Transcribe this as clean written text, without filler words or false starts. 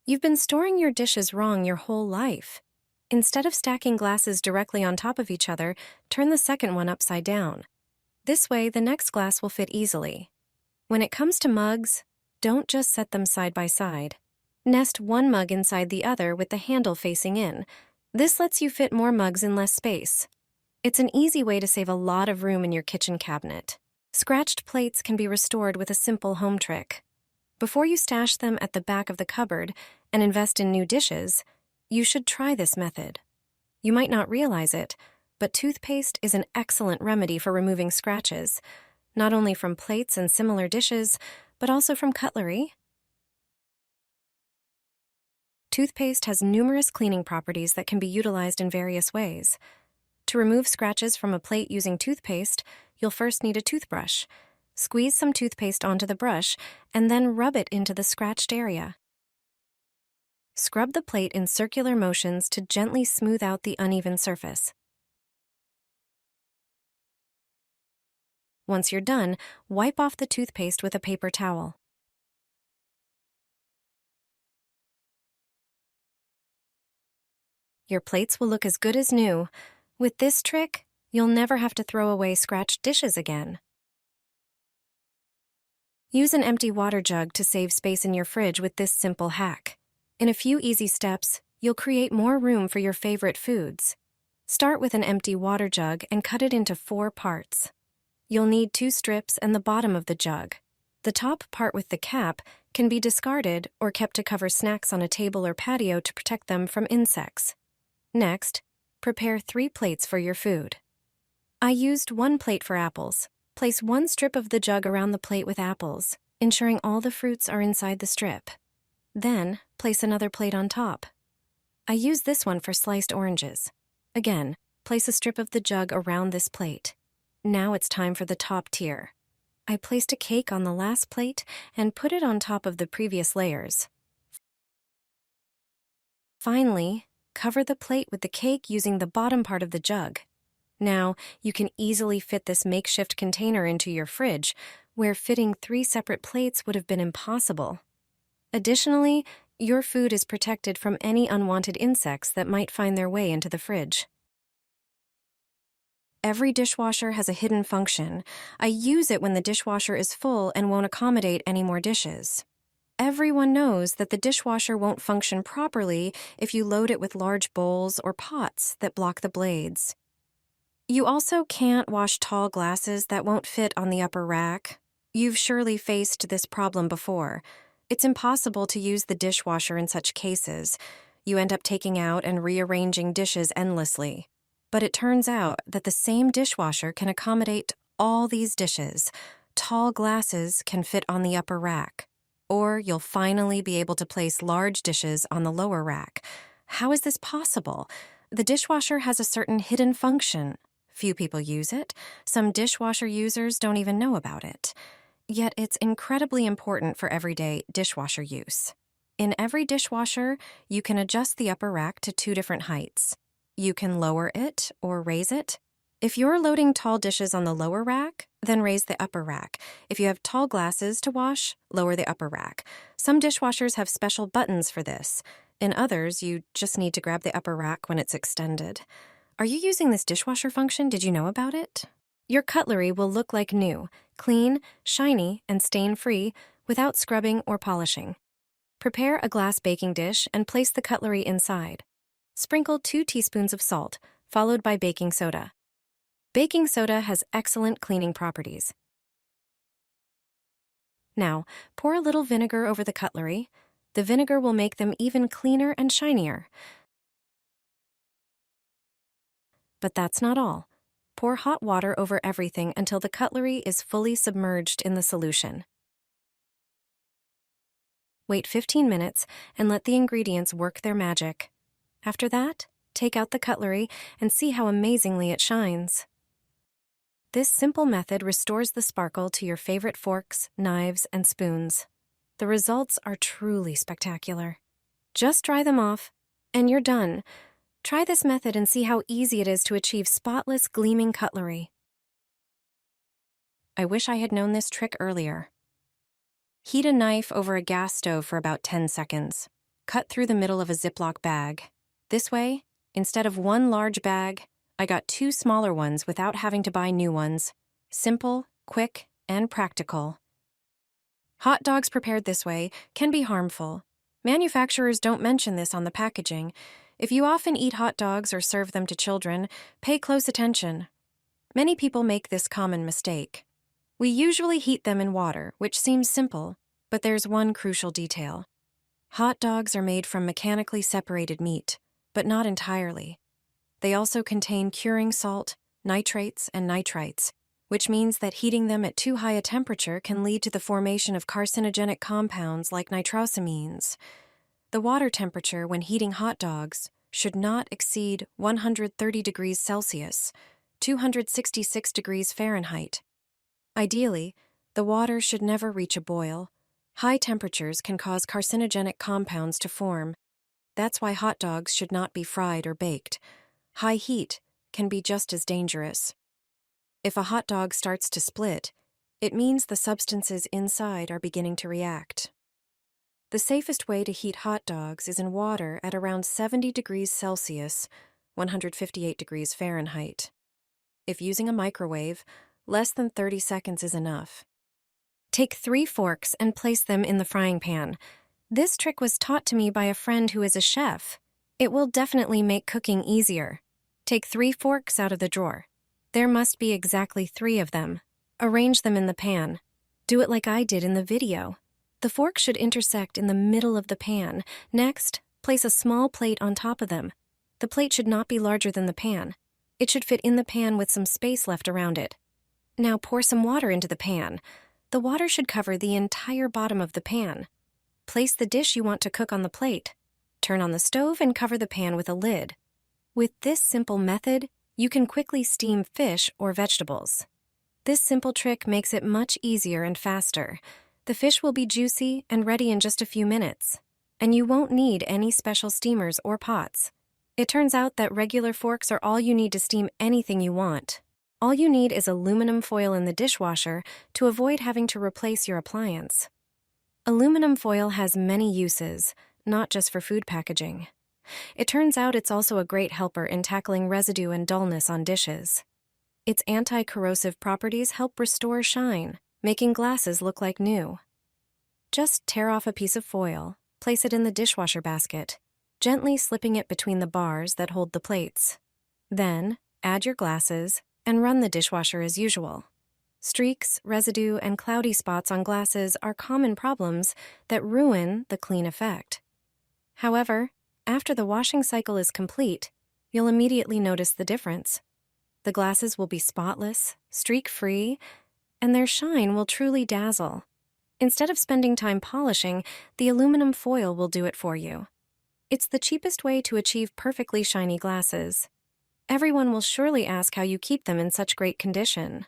You've been storing your dishes wrong your whole life. Instead of stacking glasses directly on top of each other, turn the second one upside down. This way, the next glass will fit easily. When it comes to mugs, don't just set them side by side. Nest one mug inside the other with the handle facing in. This lets you fit more mugs in less space. It's an easy way to save a lot of room in your kitchen cabinet. Scratched plates can be restored with a simple home trick. Before you stash them at the back of the cupboard and invest in new dishes, you should try this method. You might not realize it, but toothpaste is an excellent remedy for removing scratches, not only from plates and similar dishes, but also from cutlery. Toothpaste has numerous cleaning properties that can be utilized in various ways. To remove scratches from a plate using toothpaste, you'll first need a toothbrush. Squeeze some toothpaste onto the brush and then rub it into the scratched area. Scrub the plate in circular motions to gently smooth out the uneven surface. Once you're done, wipe off the toothpaste with a paper towel. Your plates will look as good as new. With this trick, you'll never have to throw away scratched dishes again. Use an empty water jug to save space in your fridge with this simple hack. In a few easy steps, you'll create more room for your favorite foods. Start with an empty water jug and cut it into 4 parts. You'll need 2 strips and the bottom of the jug. The top part with the cap can be discarded or kept to cover snacks on a table or patio to protect them from insects. Next, prepare 3 plates for your food. I used 1 plate for apples. Place 1 strip of the jug around the plate with apples, ensuring all the fruits are inside the strip. Then, place another plate on top. I use this one for sliced oranges. Again, place a strip of the jug around this plate. Now it's time for the top tier. I placed a cake on the last plate and put it on top of the previous layers. Finally, cover the plate with the cake using the bottom part of the jug. Now, you can easily fit this makeshift container into your fridge, where fitting 3 separate plates would have been impossible. Additionally, your food is protected from any unwanted insects that might find their way into the fridge. Every dishwasher has a hidden function. I use it when the dishwasher is full and won't accommodate any more dishes. Everyone knows that the dishwasher won't function properly if you load it with large bowls or pots that block the blades. You also can't wash tall glasses that won't fit on the upper rack. You've surely faced this problem before. It's impossible to use the dishwasher in such cases. You end up taking out and rearranging dishes endlessly. But it turns out that the same dishwasher can accommodate all these dishes. Tall glasses can fit on the upper rack. Or you'll finally be able to place large dishes on the lower rack. How is this possible? The dishwasher has a certain hidden function. Few people use it. Some dishwasher users don't even know about it. Yet it's incredibly important for everyday dishwasher use. In every dishwasher, you can adjust the upper rack to 2 different heights. You can lower it or raise it. If you're loading tall dishes on the lower rack, then raise the upper rack. If you have tall glasses to wash, lower the upper rack. Some dishwashers have special buttons for this. In others, you just need to grab the upper rack when it's extended. Are you using this dishwasher function? Did you know about it? Your cutlery will look like new, clean, shiny, and stain-free without scrubbing or polishing. Prepare a glass baking dish and place the cutlery inside. Sprinkle 2 teaspoons of salt, followed by baking soda. Baking soda has excellent cleaning properties. Now, pour a little vinegar over the cutlery. The vinegar will make them even cleaner and shinier. But that's not all. Pour hot water over everything until the cutlery is fully submerged in the solution. Wait 15 minutes and let the ingredients work their magic. After that, take out the cutlery and see how amazingly it shines. This simple method restores the sparkle to your favorite forks, knives, and spoons. The results are truly spectacular. Just dry them off, and you're done. Try this method and see how easy it is to achieve spotless, gleaming cutlery. I wish I had known this trick earlier. Heat a knife over a gas stove for about 10 seconds. cut through the middle of a Ziploc bag. This way, instead of one large bag, I got two smaller ones without having to buy new ones. Simple, quick, and practical. Hot dogs prepared this way can be harmful. Manufacturers don't mention this on the packaging. If you often eat hot dogs or serve them to children, pay close attention. Many people make this common mistake. We usually heat them in water, which seems simple, but there's one crucial detail. Hot dogs are made from mechanically separated meat, but not entirely. They also contain curing salt, nitrates, and nitrites, which means that heating them at too high a temperature can lead to the formation of carcinogenic compounds like nitrosamines. The water temperature when heating hot dogs should not exceed 130 degrees Celsius, 266 degrees Fahrenheit. Ideally, the water should never reach a boil. High temperatures can cause carcinogenic compounds to form. That's why hot dogs should not be fried or baked. High heat can be just as dangerous. If a hot dog starts to split, it means the substances inside are beginning to react. The safest way to heat hot dogs is in water at around 70 degrees Celsius, 158 degrees Fahrenheit. If using a microwave, less than 30 seconds is enough. Take 3 forks and place them in the frying pan. This trick was taught to me by a friend who is a chef. It will definitely make cooking easier. Take 3 forks out of the drawer. There must be exactly 3 of them. Arrange them in the pan. Do it like I did in the video. The fork should intersect in the middle of the pan. Next, place a small plate on top of them. The plate should not be larger than the pan. It should fit in the pan with some space left around it. Now pour some water into the pan. The water should cover the entire bottom of the pan. Place the dish you want to cook on the plate. Turn on the stove and cover the pan with a lid. With this simple method, you can quickly steam fish or vegetables. This simple trick makes it much easier and faster. The fish will be juicy and ready in just a few minutes, and you won't need any special steamers or pots. It turns out that regular forks are all you need to steam anything you want. All you need is aluminum foil in the dishwasher to avoid having to replace your appliance. Aluminum foil has many uses, not just for food packaging. It turns out it's also a great helper in tackling residue and dullness on dishes. Its anti-corrosive properties help restore shine, making glasses look like new. Just tear off a piece of foil, place it in the dishwasher basket, gently slipping it between the bars that hold the plates. Then, add your glasses and run the dishwasher as usual. Streaks, residue, and cloudy spots on glasses are common problems that ruin the clean effect. However, after the washing cycle is complete, you'll immediately notice the difference. The glasses will be spotless, streak-free, and their shine will truly dazzle. Instead of spending time polishing, the aluminum foil will do it for you. It's the cheapest way to achieve perfectly shiny glasses. Everyone will surely ask how you keep them in such great condition.